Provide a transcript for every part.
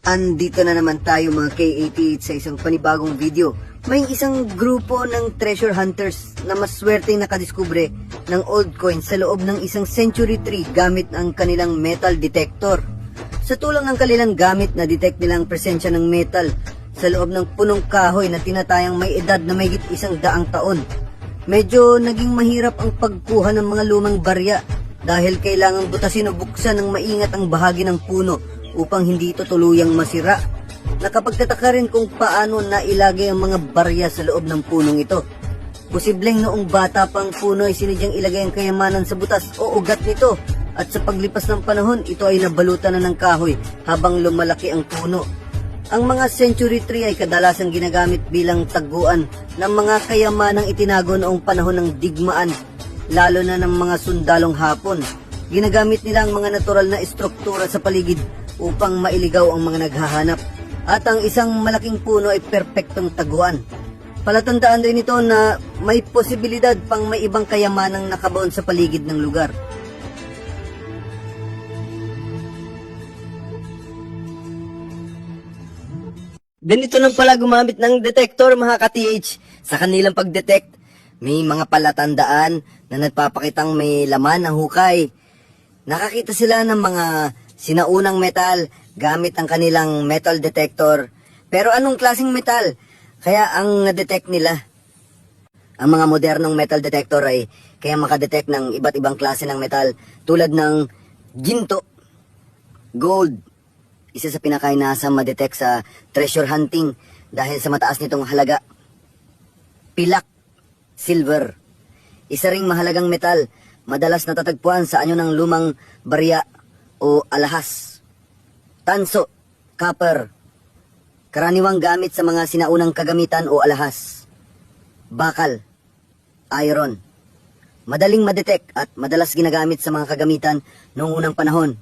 Andito na naman tayo mga K88 sa isang panibagong video. May isang grupo ng treasure hunters na maswerte nakadiskubre ng old coins sa loob ng isang century tree gamit ang kanilang metal detector. Sa tulong ng kanilang gamit na detect nilang presensya ng metal sa loob ng punong kahoy na tinatayang may edad na mahigit 100 taon. Medyo naging mahirap ang pagkuha ng mga lumang barya dahil kailangang butasin o buksan ng maingat ang bahagi ng puno upang hindi ito tuluyang masira. Nakapagtataka rin kung paano nailagay ang mga barya sa loob ng punong ito. Posibleng noong bata pang puno ay sinidyang ilagay ang kayamanan sa butas o ugat nito at sa paglipas ng panahon ito ay nabalutan na ng kahoy habang lumalaki ang puno. Ang mga century tree ay kadalasang ginagamit bilang taguan ng mga kayamanang itinago noong panahon ng digmaan, lalo na ng mga sundalong Hapon. Ginagamit nila ang mga natural na estruktura sa paligid upang mailigaw ang mga naghahanap. At ang isang malaking puno ay perpektong taguan. Palatandaan din ito na may posibilidad pang may ibang kayamanang nakabaon sa paligid ng lugar. Ganito lang pala gumamit ng detector mga ka-TH. Sa kanilang pag-detect, may mga palatandaan na nagpapakitang may laman ang hukay. Nakakita sila ng mga sinaunang metal gamit ang kanilang metal detector. Pero anong klaseng metal? Kaya ang na-detect nila? Ang mga modernong metal detector ay kaya makadetect ng iba't ibang klase ng metal tulad ng ginto, gold, isa sa pinakainasang ma-detect sa treasure hunting dahil sa mataas nitong halaga. Pilak, silver, isa ring mahalagang metal, madalas natatagpuan sa anyo ng lumang barya o alahas. Tanso, copper, karaniwang gamit sa mga sinaunang kagamitan o alahas. Bakal, iron, madaling ma-detect at madalas ginagamit sa mga kagamitan noong unang panahon.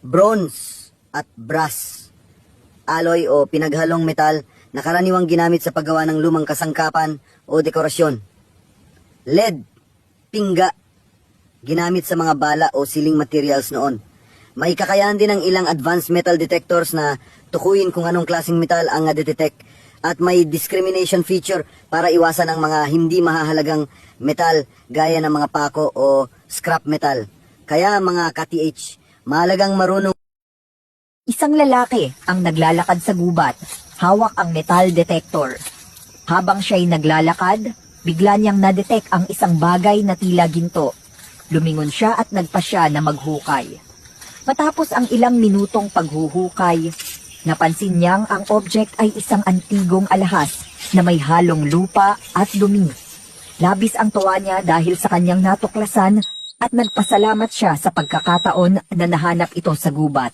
Bronze at brass, alloy o pinaghalong metal na karaniwang ginamit sa paggawa ng lumang kasangkapan o dekorasyon. Lead, pingga, ginamit sa mga bala o sealing materials noon. May kakayahan din ng ilang advanced metal detectors na tukuyin kung anong klaseng metal ang na-detect at may discrimination feature para iwasan ang mga hindi mahahalagang metal gaya ng mga pako o scrap metal. Kaya mga ka-TH, mahalagang marunong. Isang lalaki ang naglalakad sa gubat, hawak ang metal detector. Habang siya'y naglalakad, bigla niyang na-detect ang isang bagay na tila ginto. Lumingon siya at nagpasya na maghukay. Matapos ang ilang minutong paghuhukay, napansin niyang ang object ay isang antigong alahas na may halong lupa at dumi. Labis ang tuwa niya dahil sa kanyang natuklasan at nagpasalamat siya sa pagkakataon na nahanap ito sa gubat.